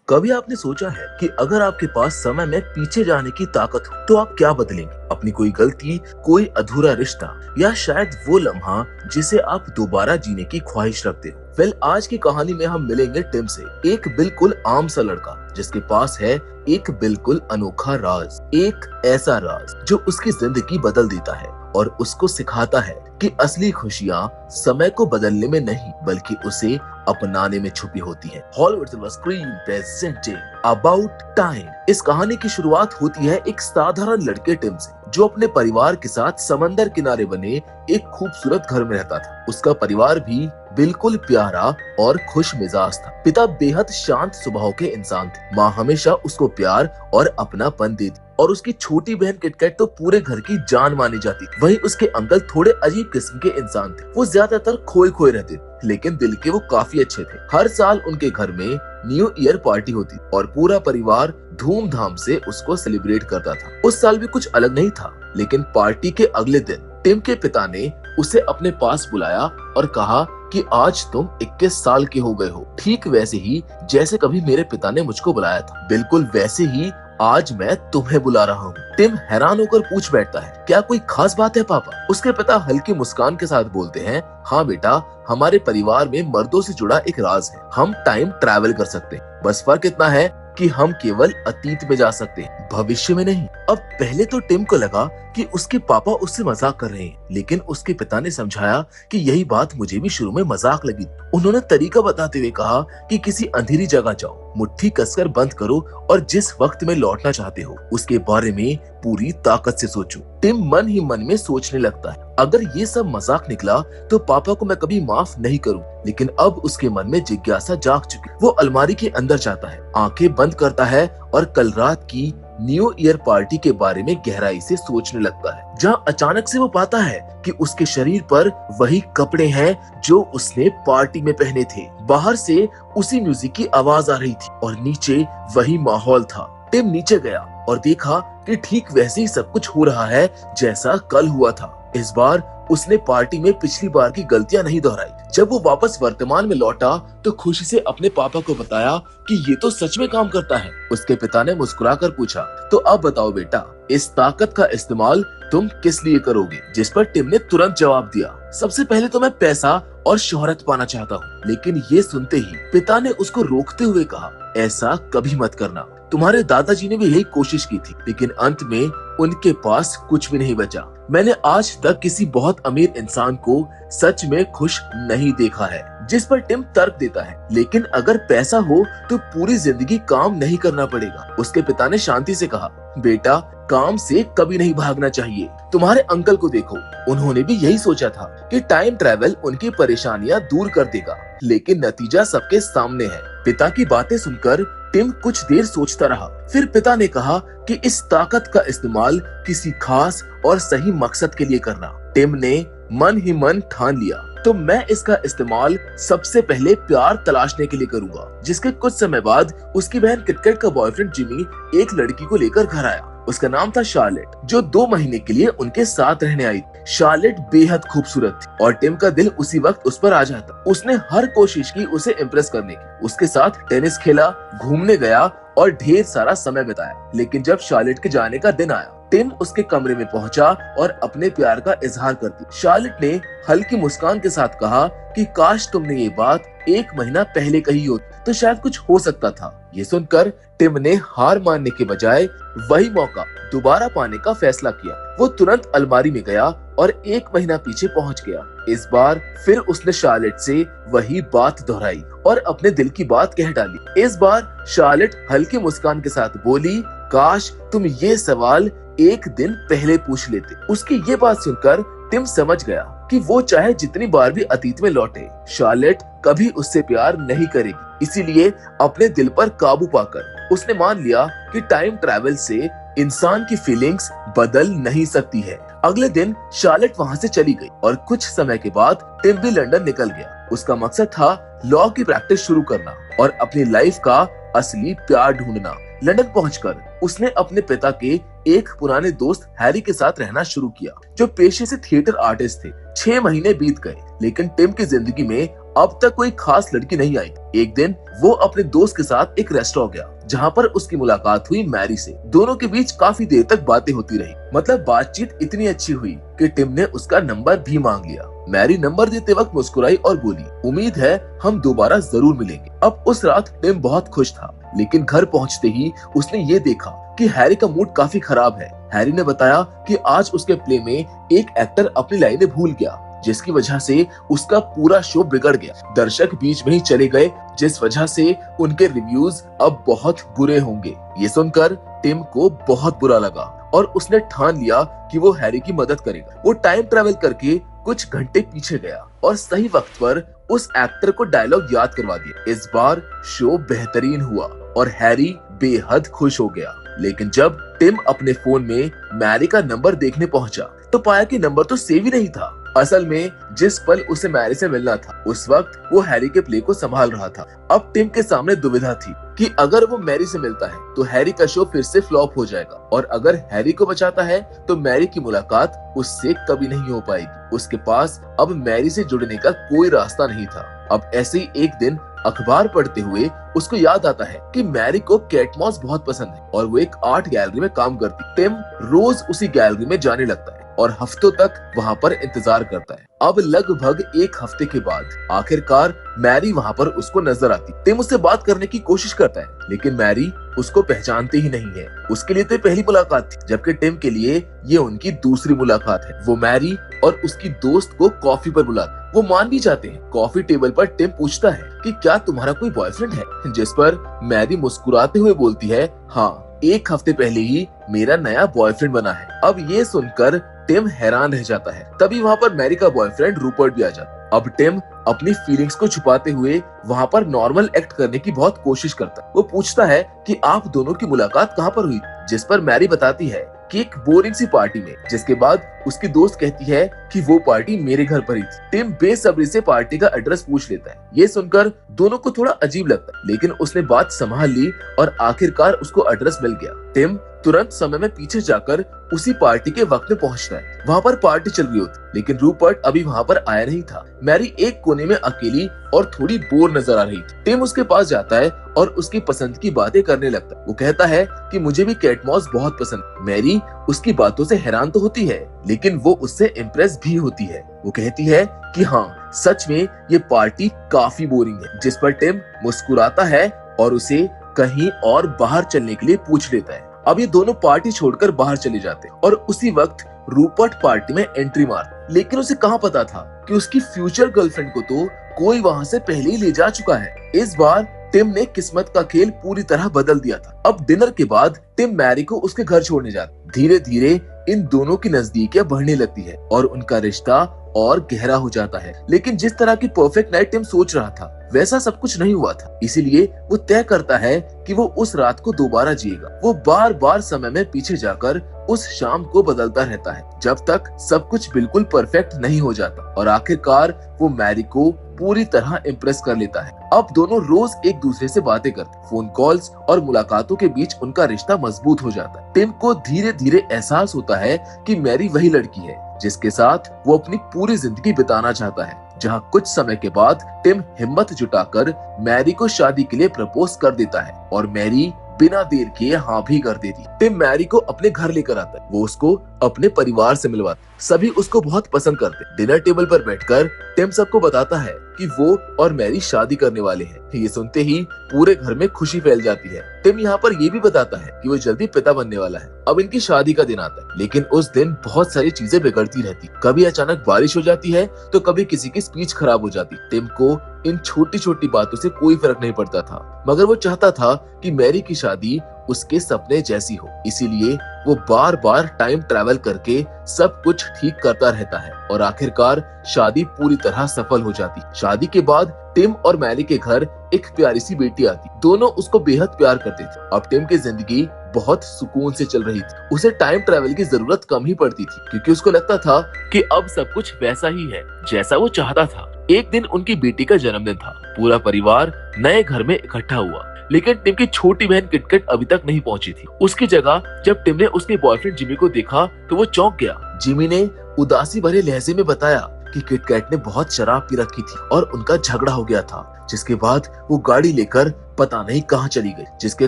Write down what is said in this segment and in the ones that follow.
कभी आपने सोचा है कि अगर आपके पास समय में पीछे जाने की ताकत हो तो आप क्या बदलेंगे? अपनी कोई गलती, कोई अधूरा रिश्ता या शायद वो लम्हा जिसे आप दोबारा जीने की ख्वाहिश रखते हो? वेल, आज की कहानी में हम मिलेंगे टिम से, एक बिल्कुल आम सा लड़का जिसके पास है एक बिल्कुल अनोखा राज, एक ऐसा राज जो उसकी जिंदगी बदल देता है और उसको सिखाता है कि असली खुशियाँ समय को बदलने में नहीं बल्कि उसे अपनाने में छुपी होती है। Hollywood silver screen presenting about time. इस कहानी की शुरुआत होती है एक साधारण लड़के टिम से, जो अपने परिवार के साथ समंदर किनारे बने एक खूबसूरत घर में रहता था। उसका परिवार भी बिल्कुल प्यारा और खुश मिजाज था। पिता बेहद शांत स्वभाव के इंसान थे। माँ हमेशा उसको प्यार और अपनापन देती और उसकी छोटी बहन किटकैट तो पूरे घर की जान मानी जाती। वहीं उसके अंकल थोड़े अजीब किस्म के इंसान थे। वो ज्यादातर खोए खोए रहते थे, लेकिन दिल के वो काफी अच्छे थे। हर साल उनके घर में न्यू ईयर पार्टी होती और पूरा परिवार धूमधाम से उसको सेलिब्रेट करता था। उस साल भी कुछ अलग नहीं था, लेकिन पार्टी के अगले दिन टिम के पिता ने उसे अपने पास बुलाया और कहा कि आज तुम 21 साल के हो गए हो, ठीक वैसे ही जैसे कभी मेरे पिता ने मुझको बुलाया था। बिल्कुल वैसे ही आज मैं तुम्हें बुला रहा हूँ। टिम हैरान होकर पूछ बैठता है, क्या कोई खास बात है पापा? उसके पिता हल्की मुस्कान के साथ बोलते हैं, हाँ बेटा, हमारे परिवार में मर्दों से जुड़ा एक राज है। हम टाइम ट्रैवल कर सकते हैं, बस फर्क इतना है कि हम केवल अतीत में जा सकते हैं, भविष्य में नहीं। अब पहले तो टिम को लगा कि उसके पापा उससे मजाक कर रहे हैं, लेकिन उसके पिता ने समझाया कि यही बात मुझे भी शुरू में मजाक लगी। उन्होंने तरीका बताते हुए कहा कि किसी अंधेरी जगह जाओ, मुट्ठी कसकर बंद करो और जिस वक्त में लौटना चाहते हो उसके बारे में पूरी ताकत से सोचो। टिम मन ही मन में सोचने लगता है, अगर ये सब मजाक निकला तो पापा को मैं कभी माफ नहीं करूं। लेकिन अब उसके मन में जिज्ञासा जाग चुकी। वो अलमारी के अंदर जाता है, आंखें बंद करता है और कल रात की न्यू ईयर पार्टी के बारे में गहराई से सोचने लगता है, जहाँ अचानक से वो पाता है कि उसके शरीर पर वही कपड़े हैं जो उसने पार्टी में पहने थे। बाहर से उसी म्यूजिक की आवाज आ रही थी और नीचे वही माहौल था। टिम नीचे गया और देखा कि ठीक वैसे ही सब कुछ हो रहा है जैसा कल हुआ था। इस बार उसने पार्टी में पिछली बार की गलतियां नहीं दोहराई। जब वो वापस वर्तमान में लौटा तो खुशी से अपने पापा को बताया कि ये तो सच में काम करता है। उसके पिता ने मुस्कुराकर पूछा, तो अब बताओ बेटा, इस ताकत का इस्तेमाल तुम किस लिए करोगे? जिस पर टिम ने तुरंत जवाब दिया, सबसे पहले तो मैं पैसा और शोहरत पाना चाहता हूँ। लेकिन ये सुनते ही पिता ने उसको रोकते हुए कहा, ऐसा कभी मत करना। तुम्हारे दादाजी ने भी यही कोशिश की थी, लेकिन अंत में उनके पास कुछ भी नहीं बचा। मैंने आज तक किसी बहुत अमीर इंसान को सच में खुश नहीं देखा है। जिस पर टिम तर्क देता है, लेकिन अगर पैसा हो तो पूरी जिंदगी काम नहीं करना पड़ेगा। उसके पिता ने शांति से कहा, बेटा, काम से कभी नहीं भागना चाहिए। तुम्हारे अंकल को देखो, उन्होंने भी यही सोचा था कि टाइम ट्रैवल उनकी परेशानियां दूर कर देगा, लेकिन नतीजा सबके सामने है। पिता की बातें सुनकर टिम कुछ देर सोचता रहा। फिर पिता ने कहा कि इस ताकत का इस्तेमाल किसी खास और सही मकसद के लिए करना। टिम ने मन ही मन ठान लिया, तो मैं इसका इस्तेमाल सबसे पहले प्यार तलाशने के लिए करूंगा। जिसके कुछ समय बाद उसकी बहन किटकैट का बॉयफ्रेंड जिमी एक लड़की को लेकर घर आया। उसका नाम था शार्लेट, जो 2 महीने के लिए उनके साथ रहने आई थी। शार्लेट बेहद खूबसूरत थी और टिम का दिल उसी वक्त उस पर आ जाता। उसने हर कोशिश की उसे इम्प्रेस करने की। उसके साथ टेनिस खेला, घूमने गया और ढेर सारा समय बिताया। लेकिन जब शार्लेट के जाने का दिन आया, टिम उसके कमरे में पहुंचा और अपने प्यार का इजहार कर दिया। शार्लेट ने हल्की मुस्कान के साथ कहा कि काश तुमने ये बात 1 महीना पहले कही होती तो शायद कुछ हो सकता था। ये सुनकर टिम ने हार मानने के बजाय वही मौका दोबारा पाने का फैसला किया। वो तुरंत अलमारी में गया और 1 महीना पीछे पहुंच गया। इस बार फिर उसने शार्लेट से वही बात दोहराई और अपने दिल की बात कह डाली। इस बार शार्लेट हल्की मुस्कान के साथ बोली, काश तुम ये सवाल 1 दिन पहले पूछ लेते। उसकी ये बात सुनकर टिम समझ गया कि वो चाहे जितनी बार भी अतीत में लौटे, शार्लेट कभी उससे प्यार नहीं करेगी। इसीलिए अपने दिल पर काबू पाकर उसने मान लिया कि टाइम ट्रैवल से इंसान की फीलिंग्स बदल नहीं सकती है। अगले दिन शार्लेट वहाँ से चली गई और कुछ समय के बाद टिम भी लंदन निकल गया। उसका मकसद था लॉ की प्रैक्टिस शुरू करना और अपनी लाइफ का असली प्यार ढूंढना। लंदन पहुंचकर उसने अपने पिता के एक पुराने दोस्त हैरी के साथ रहना शुरू किया, जो पेशे से थिएटर आर्टिस्ट थे। 6 महीने बीत गए, लेकिन टिम की जिंदगी में अब तक कोई खास लड़की नहीं आई। एक दिन वो अपने दोस्त के साथ एक रेस्टोरेंट गया, जहाँ पर उसकी मुलाकात हुई मैरी से। दोनों के बीच काफी देर तक बातें होती रही। मतलब बातचीत इतनी अच्छी हुई कि टिम ने उसका नंबर भी मांग लिया। मैरी नंबर देते वक्त मुस्कुराई और बोली, उम्मीद है हम दोबारा जरूर मिलेंगे। अब उस रात टिम बहुत खुश था, लेकिन घर पहुंचते ही उसने ये देखा कि हैरी का मूड काफी खराब है। हैरी ने बताया कि आज उसके प्ले में एक एक्टर अपनी लाइनें भूल गया, जिसकी वजह से उसका पूरा शो बिगड़ गया। दर्शक बीच में ही चले गए, जिस वजह से उनके रिव्यूज अब बहुत बुरे होंगे। ये सुनकर टिम को बहुत बुरा लगा और उसने ठान लिया कि वो हैरी की मदद करेगा। वो टाइम ट्रेवल करके कुछ घंटे पीछे गया और सही वक्त पर उस एक्टर को डायलॉग याद करवा दिया। इस बार शो बेहतरीन हुआ और हैरी बेहद खुश हो गया। लेकिन जब टिम अपने फोन में मैरी का नंबर देखने पहुंचा तो पाया कि नंबर तो सेव ही नहीं था। असल में जिस पल उसे मैरी से मिलना था, उस वक्त वो हैरी के प्ले को संभाल रहा था। अब टिम के सामने दुविधा थी कि अगर वो मैरी से मिलता है तो हैरी का शो फिर से फ्लॉप हो जाएगा, और अगर हैरी को बचाता है तो मैरी की मुलाकात उससे कभी नहीं हो पाएगी। उसके पास अब मैरी से जुड़ने का कोई रास्ता नहीं था। अब ऐसे ही एक दिन अखबार पढ़ते हुए उसको याद आता है कि मैरी को कैट मॉस बहुत पसंद है और वो एक आर्ट गैलरी में काम करती। टिम रोज उसी गैलरी में जाने लगता है और हफ्तों तक वहाँ पर इंतजार करता है। अब लगभग एक हफ्ते के बाद आखिरकार मैरी वहाँ पर उसको नजर आती। टिम उससे बात करने की कोशिश करता है, लेकिन मैरी उसको पहचानती ही नहीं है। उसके लिए तो पहली मुलाकात थी, जबकि टिम के लिए ये उनकी दूसरी मुलाकात है। वो मैरी और उसकी दोस्त को कॉफी पर बुलाते। वो मान भी जाते हैं। कॉफी टेबल पर टिम पूछता है कि क्या तुम्हारा कोई बॉयफ्रेंड है, जिस पर मैरी मुस्कुराते हुए बोलती है, हाँ, एक हफ्ते पहले ही मेरा नया बॉयफ्रेंड बना है। अब ये सुनकर टिम हैरान रह जाता है। तभी वहाँ पर मैरी का बॉयफ्रेंड रूपर्ट भी आ जाता है। अब टिम अपनी फीलिंग्स को छुपाते हुए वहाँ पर नॉर्मल एक्ट करने की बहुत कोशिश करता है। वो पूछता है कि आप दोनों की मुलाकात कहाँ पर हुई, जिस पर मैरी बताती है कि एक बोरिंग सी पार्टी में, जिसके बाद उसकी दोस्त कहती है कि वो पार्टी मेरे घर पर ही थी। टिम बेसब्री से पार्टी का एड्रेस पूछ लेता है। ये सुनकर दोनों को थोड़ा अजीब लगता है, लेकिन उसने बात संभाल ली और आखिरकार उसको एड्रेस मिल गया। टिम तुरंत समय में पीछे जाकर उसी पार्टी के वक्त में पहुंचता है। वहाँ पर पार्टी चल रही होती, लेकिन रूपर्ट अभी वहाँ पर आया नहीं था। मैरी एक कोने में अकेली और थोड़ी बोर नजर आ रही थी। टिम उसके पास जाता है और उसकी पसंद की बातें करने लगता है। वो कहता है कि मुझे भी कैट मॉस बहुत पसंद है। मैरी उसकी बातों से हैरान तो होती है, लेकिन वो उससे इम्प्रेस भी होती है। वो कहती है कि हाँ, सच में ये पार्टी काफी बोरिंग है, जिस पर टिम मुस्कुराता है और उसे कहीं और बाहर चलने के लिए पूछ लेता है। अब ये दोनों पार्टी छोड़कर बाहर चले जाते हैं और उसी वक्त रूपर्ट पार्टी में एंट्री मारता। लेकिन उसे कहाँ पता था कि उसकी फ्यूचर गर्लफ्रेंड को तो कोई वहाँ से पहले ही ले जा चुका है। इस बार टिम ने किस्मत का खेल पूरी तरह बदल दिया था। अब डिनर के बाद टिम मैरी को उसके घर छोड़ने जाता। धीरे धीरे इन दोनों की नजदीकियां बढ़ने लगती है और उनका रिश्ता और गहरा हो जाता है। लेकिन जिस तरह की परफेक्ट नाइट टिम सोच रहा था, वैसा सब कुछ नहीं हुआ था। इसीलिए वो तय करता है कि वो उस रात को दोबारा जिएगा। वो बार बार समय में पीछे जाकर उस शाम को बदलता रहता है, जब तक सब कुछ बिल्कुल परफेक्ट नहीं हो जाता। और आखिरकार वो मैरी को पूरी तरह इम्प्रेस कर लेता है। अब दोनों रोज एक दूसरे से बातें करते। फोन कॉल्स और मुलाकातों के बीच उनका रिश्ता मजबूत हो जाता है। टिम को धीरे धीरे एहसास होता है कि मैरी वही लड़की है जिसके साथ वो अपनी पूरी जिंदगी बिताना चाहता है। जहाँ कुछ समय के बाद टिम हिम्मत जुटाकर मैरी को शादी के लिए प्रपोज कर देता है और मैरी बिना देर किए हाँ भी कर देती। टिम मैरी को अपने घर लेकर आता है। वो उसको अपने परिवार से मिलवाता। सभी उसको बहुत पसंद करते। डिनर टेबल पर बैठकर टिम सबको बताता है कि वो और मैरी शादी करने वाले हैं। ये सुनते ही पूरे घर में खुशी फैल जाती है। टिम यहाँ पर ये भी बताता है कि वो जल्दी पिता बनने वाला है। अब इनकी शादी का दिन आता है, लेकिन उस दिन बहुत सारी चीजें बिगड़ती रहती। कभी अचानक बारिश हो जाती है तो कभी किसी की स्पीच खराब हो जाती। टिम को इन छोटी छोटी बातों से कोई फर्क नहीं पड़ता था, मगर वो चाहता था कि मैरी की शादी उसके सपने जैसी हो। इसीलिए वो बार बार टाइम ट्रैवल करके सब कुछ ठीक करता रहता है और आखिरकार शादी पूरी तरह सफल हो जाती। शादी के बाद टिम और मैरी के घर एक प्यारी सी बेटी आती। दोनों उसको बेहद प्यार करते थे। अब टिम की जिंदगी बहुत सुकून से चल रही थी। उसे टाइम ट्रैवल की जरूरत कम ही पड़ती थी, क्योंकि उसको लगता था कि अब सब कुछ वैसा ही है जैसा वो चाहता था। एक दिन उनकी बेटी का जन्मदिन था। पूरा परिवार नए घर में इकट्ठा हुआ, लेकिन टिम की छोटी बहन किटकिट अभी तक नहीं पहुंची थी। उसकी जगह जब टिम ने उसके बॉयफ्रेंड जिमी को देखा तो वो चौंक गया। जिमी ने उदासी भरे लहजे में बताया कि किटकैट ने बहुत शराब पी रखी थी और उनका झगड़ा हो गया था, जिसके बाद वो गाड़ी लेकर पता नहीं कहां चली गई। जिसके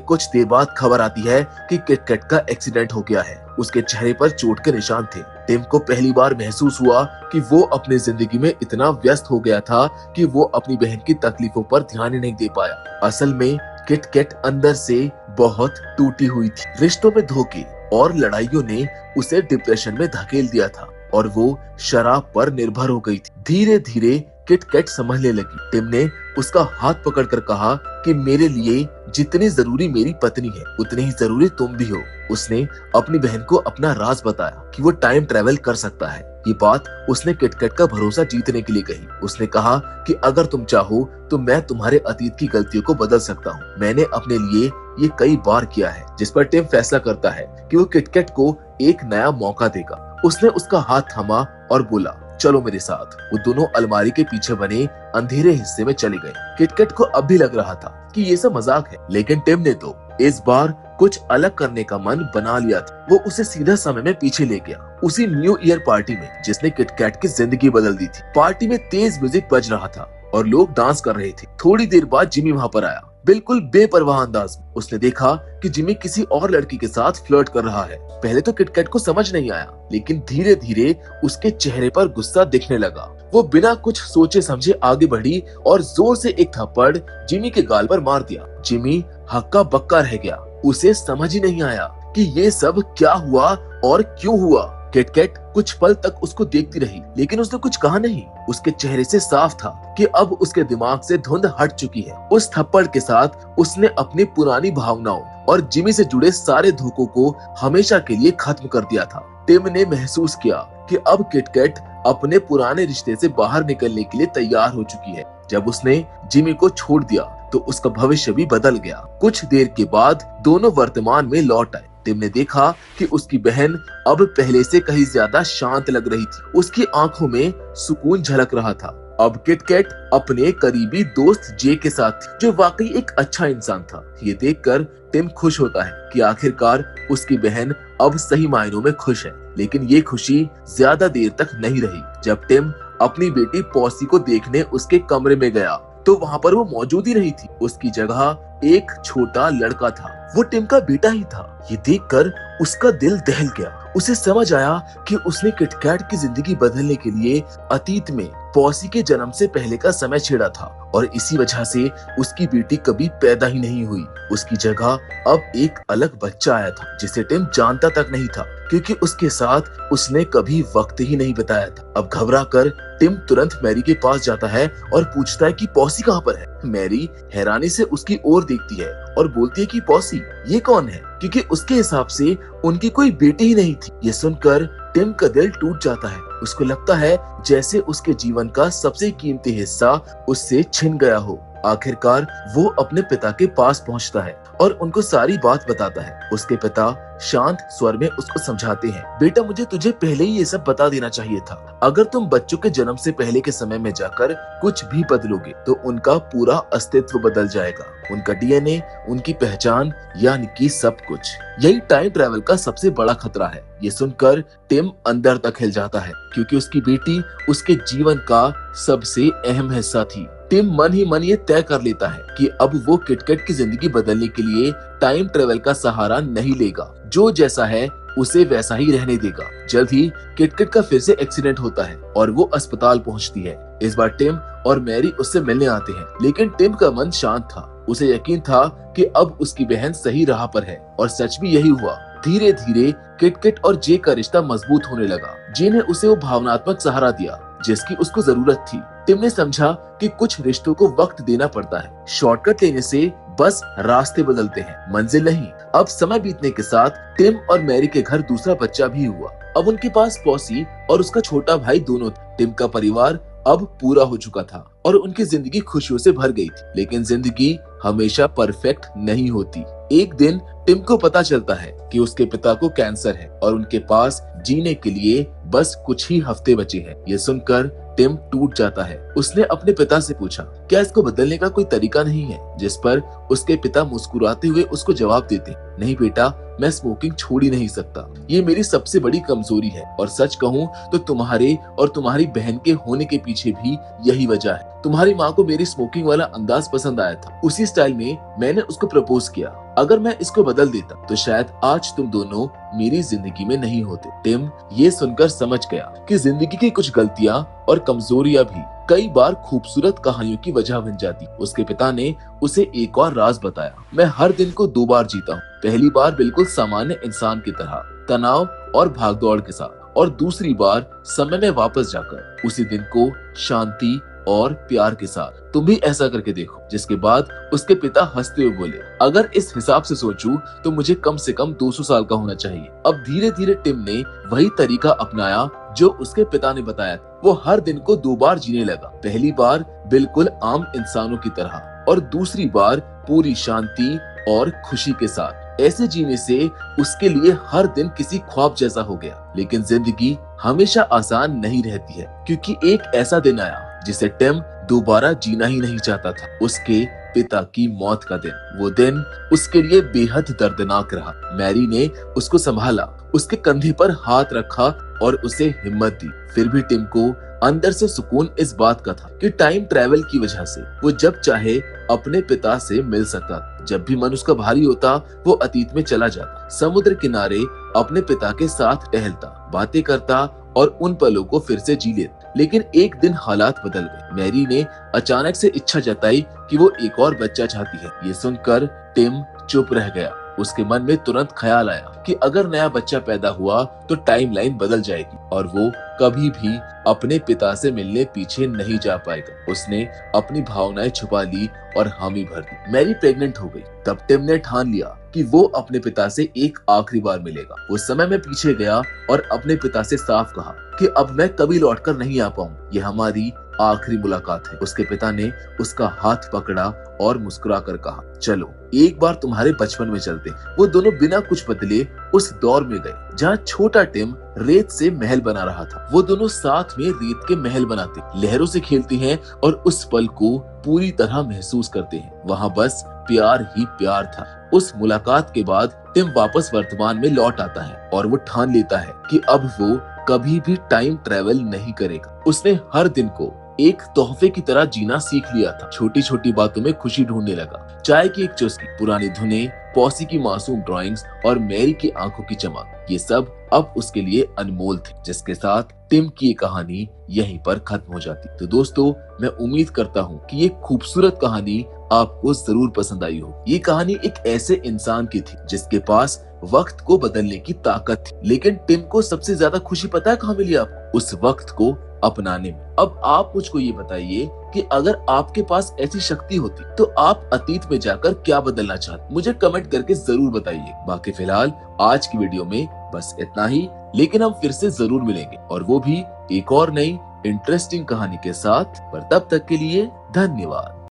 कुछ देर बाद खबर आती है कि किटकैट का एक्सीडेंट हो गया है। उसके चेहरे पर चोट के निशान थे। टिम को पहली बार महसूस हुआ कि वो अपनी जिंदगी में इतना व्यस्त हो गया था कि वो अपनी बहन की तकलीफों पर ध्यान ही नहीं दे पाया। असल में किटकैट अंदर से बहुत टूटी हुई थी। रिश्तों में धोखे और लड़ाइयों ने उसे डिप्रेशन में धकेल दिया था और वो शराब पर निर्भर हो गई थी। धीरे धीरे किटकैट समझने लगी। टिम ने उसका हाथ पकड़कर कहा कि मेरे लिए जितनी जरूरी मेरी पत्नी है, उतनी ही जरूरी तुम भी हो। उसने अपनी बहन को अपना राज बताया कि वो टाइम ट्रेवल कर सकता है। ये बात उसने किटकैट का भरोसा जीतने के लिए कही। उसने कहा कि अगर तुम चाहो तो मैं तुम्हारे अतीत की गलतियों को बदल सकता हूँ। मैंने अपने लिए ये कई बार किया है। जिस पर टिम फैसला करता है कि वो किटकैट को एक नया मौका देगा। उसने उसका हाथ थामा और बोला, चलो मेरे साथ। वो दोनों अलमारी के पीछे बने अंधेरे हिस्से में चले गए। किटकैट को अब भी लग रहा था कि ये सब मजाक है, लेकिन टिम ने तो इस बार कुछ अलग करने का मन बना लिया था। वो उसे सीधा समय में पीछे ले गया, उसी न्यू ईयर पार्टी में जिसने किटकैट की जिंदगी बदल दी थी। पार्टी में तेज म्यूजिक बज रहा था और लोग डांस कर रहे थे। थोड़ी देर बाद जिमी वहाँ पर आया, बिल्कुल बेपरवाह अंदाज में। उसने देखा कि जिमी किसी और लड़की के साथ फ्लर्ट कर रहा है। पहले तो किटकैट को समझ नहीं आया, लेकिन धीरे धीरे उसके चेहरे पर गुस्सा दिखने लगा। वो बिना कुछ सोचे समझे आगे बढ़ी और जोर से एक थप्पड़ जिमी के गाल पर मार दिया। जिमी हक्का बक्का रह गया। उसे समझ ही नहीं आया कि ये सब क्या हुआ और क्यों हुआ। किटकैट कुछ पल तक उसको देखती रही, लेकिन उसने कुछ कहा नहीं। उसके चेहरे से साफ था कि अब उसके दिमाग से धुंध हट चुकी है। उस थप्पड़ के साथ उसने अपनी पुरानी भावनाओं और जिमी से जुड़े सारे धोखों को हमेशा के लिए खत्म कर दिया था। टिम ने महसूस किया कि अब किटकैट अपने पुराने रिश्ते से बाहर निकलने के लिए तैयार हो चुकी है। जब उसने जिमी को छोड़ दिया तो उसका भविष्य भी बदल गया। कुछ देर के बाद दोनों वर्तमान में लौट आए। टिम ने देखा कि उसकी बहन अब पहले से कहीं ज्यादा शांत लग रही थी। उसकी आंखों में सुकून झलक रहा था। अब किटकैट अपने करीबी दोस्त जे के साथ थी, जो वाकई एक अच्छा इंसान था। ये देखकर टिम खुश होता है कि आखिरकार उसकी बहन अब सही मायनों में खुश है। लेकिन ये खुशी ज्यादा देर तक नहीं रही। जब टिम अपनी बेटी पॉसी को देखने उसके कमरे में गया तो वहाँ पर वो मौजूद ही नहीं थी। उसकी जगह एक छोटा लड़का था। वो टिम का बेटा ही था। ये देखकर उसका दिल दहल गया। उसे समझ आया कि उसने किटकैट की जिंदगी बदलने के लिए अतीत में पॉसी के जन्म से पहले का समय छेड़ा था और इसी वजह से उसकी बेटी कभी पैदा ही नहीं हुई। उसकी जगह अब एक अलग बच्चा आया था जिसे टिम जानता तक नहीं था, क्योंकि उसके साथ उसने कभी वक्त ही नहीं बिताया था। अब घबरा कर टिम तुरंत मैरी के पास जाता है और पूछता है कि पॉसी कहाँ पर है। मैरी हैरानी से उसकी ओर देखती है और बोलती है कि पॉसी ये कौन है, क्योंकि उसके हिसाब से उनकी कोई बेटी ही नहीं थी। ये सुनकर टिम का दिल टूट जाता है। उसको लगता है जैसे उसके जीवन का सबसे कीमती हिस्सा उससे छिन गया हो। आखिरकार वो अपने पिता के पास पहुंचता है और उनको सारी बात बताता है। उसके पिता शांत स्वर में उसको समझाते हैं, बेटा मुझे तुझे पहले ही ये सब बता देना चाहिए था। अगर तुम बच्चों के जन्म से पहले के समय में जाकर कुछ भी बदलोगे तो उनका पूरा अस्तित्व बदल जाएगा। उनका डीएनए, उनकी पहचान, यानी कि सब कुछ। यही टाइम ट्रैवल का सबसे बड़ा खतरा है। ये सुनकर टिम अंदर तक हिल जाता है, क्योंकि उसकी बेटी उसके जीवन का सबसे अहम हिस्सा थी। टिम मन ही मन ये तय कर लेता है कि अब वो किटकैट की जिंदगी बदलने के लिए टाइम ट्रेवल का सहारा नहीं लेगा। जो जैसा है उसे वैसा ही रहने देगा। जल्द ही किटकैट का फिर से एक्सीडेंट होता है और वो अस्पताल पहुंचती है। इस बार टिम और मैरी उससे मिलने आते हैं, लेकिन टिम का मन शांत था। उसे यकीन था कि अब उसकी बहन सही राह पर है और सच भी यही हुआ। धीरे धीरे किटकैट और जे का रिश्ता मजबूत होने लगा। जे ने उसे वो भावनात्मक सहारा दिया जिसकी उसको जरूरत थी। टिम ने समझा कि कुछ रिश्तों को वक्त देना पड़ता है। शॉर्टकट लेने से बस रास्ते बदलते हैं, मंजिल नहीं। अब समय बीतने के साथ टिम और मैरी के घर दूसरा बच्चा भी हुआ। अब उनके पास पॉसी और उसका छोटा भाई दोनों थे। टिम का परिवार अब पूरा हो चुका था और उनकी जिंदगी खुशियों से भर गई थी। लेकिन जिंदगी हमेशा परफेक्ट नहीं होती। एक दिन टिम को पता चलता है कि उसके पिता को कैंसर है और उनके पास जीने के लिए बस कुछ ही हफ्ते बचे हैं। ये सुनकर टिम टूट जाता है। उसने अपने पिता से पूछा, क्या इसको बदलने का कोई तरीका नहीं है? जिस पर उसके पिता मुस्कुराते हुए उसको जवाब देते, नहीं बेटा, मैं स्मोकिंग छोड़ ही नहीं सकता। ये मेरी सबसे बड़ी कमजोरी है और सच कहूँ तो तुम्हारे और तुम्हारी बहन के होने के पीछे भी यही वजह है। तुम्हारी माँ को मेरी स्मोकिंग वाला अंदाज पसंद आया था, उसी स्टाइल में मैंने उसको प्रपोज किया। अगर मैं इसको बदल देता तो शायद आज तुम दोनों मेरी जिंदगी में नहीं होते। टिम ये सुनकर समझ गया कि जिंदगी की कुछ गलतियां और कमजोरियां भी कई बार खूबसूरत कहानियों की वजह बन जाती। उसके पिता ने उसे एक और राज बताया, मैं हर दिन को 2 बार जीता हूँ। पहली बार बिल्कुल सामान्य इंसान की तरह, तनाव और भागदौड़ के साथ, और दूसरी बार समय में वापस जाकर उसी दिन को शांति और प्यार के साथ। तुम भी ऐसा करके देखो। जिसके बाद उसके पिता हंसते हुए बोले, अगर इस हिसाब से सोचूं तो मुझे कम से कम 200 साल का होना चाहिए। अब धीरे धीरे टिम ने वही तरीका अपनाया जो उसके पिता ने बताया। वो हर दिन को 2 बार जीने लगा। पहली बार बिल्कुल आम इंसानों की तरह और दूसरी बार पूरी शांति और खुशी के साथ। ऐसे जीने से उसके लिए हर दिन किसी ख्वाब जैसा हो गया। लेकिन जिंदगी हमेशा आसान नहीं रहती है, क्योंकि एक ऐसा दिन आया जिसे टिम दोबारा जीना ही नहीं चाहता था। उसके पिता की मौत का दिन। वो दिन उसके लिए बेहद दर्दनाक रहा। मैरी ने उसको संभाला, उसके कंधे पर हाथ रखा और उसे हिम्मत दी। फिर भी टिम को अंदर से सुकून इस बात का था कि टाइम ट्रैवल की वजह से वो जब चाहे अपने पिता से मिल सकता। जब भी मन उसका भारी होता वो अतीत में चला जाता, समुद्र किनारे अपने पिता के साथ टहलता, बातें करता और उन पलों को फिर से जी लेता। लेकिन एक दिन हालात बदल गए। मैरी ने अचानक से इच्छा जताई कि वो एक और बच्चा चाहती है। ये सुनकर टिम चुप रह गया। उसके मन में तुरंत ख्याल आया कि अगर नया बच्चा पैदा हुआ तो टाइमलाइन बदल जाएगी और वो कभी भी अपने पिता से मिलने पीछे नहीं जा पाएगा। उसने अपनी भावनाएं छुपा ली और हामी भर दी। मैरी प्रेग्नेंट हो गई। तब टिम ने ठान लिया कि वो अपने पिता से एक आखिरी बार मिलेगा। उस समय में पीछे गया और अपने पिता से साफ कहा कि अब मैं कभी लौटकर नहीं आ पाऊँ, ये हमारी आखिरी मुलाकात है। उसके पिता ने उसका हाथ पकड़ा और मुस्कुरा कर कहा, चलो एक बार तुम्हारे बचपन में चलते। वो दोनों बिना कुछ बदले उस दौर में गए जहाँ छोटा टिम रेत से महल बना रहा था। वो दोनों साथ में रेत के महल बनाते, लहरों से खेलते हैं और उस पल को पूरी तरह महसूस करते हैं। वहाँ बस प्यार ही प्यार था। उस मुलाकात के बाद टिम वापस वर्तमान में लौट आता है और वो ठान लेता है कि अब वो कभी भी टाइम ट्रेवल नहीं करेगा। उसने हर दिन को एक तोहफे की तरह जीना सीख लिया था। छोटी छोटी बातों में खुशी ढूंढने लगा। चाय की एक चुस्की, पुरानी धुनें, पॉसी की मासूम ड्राइंग्स और मैरी की आंखों की चमक, ये सब अब उसके लिए अनमोल थे। जिसके साथ टिम की कहानी यहीं पर खत्म हो जाती। तो दोस्तों, मैं उम्मीद करता हूँ कि ये खूबसूरत कहानी आपको जरूर पसंद आई हो। ये कहानी एक ऐसे इंसान की थी जिसके पास वक्त को बदलने की ताकत थी। लेकिन टिम को सबसे ज्यादा खुशी पता है कहाँ मिली आपको? उस वक्त को अपनाने में। अब आप मुझको ये बताइए कि अगर आपके पास ऐसी शक्ति होती तो आप अतीत में जाकर क्या बदलना चाहते? मुझे कमेंट करके जरूर बताइए। बाकी फिलहाल आज की वीडियो में बस इतना ही, लेकिन हम फिर से जरूर मिलेंगे और वो भी एक और नई इंटरेस्टिंग कहानी के साथ। पर तब तक के लिए धन्यवाद।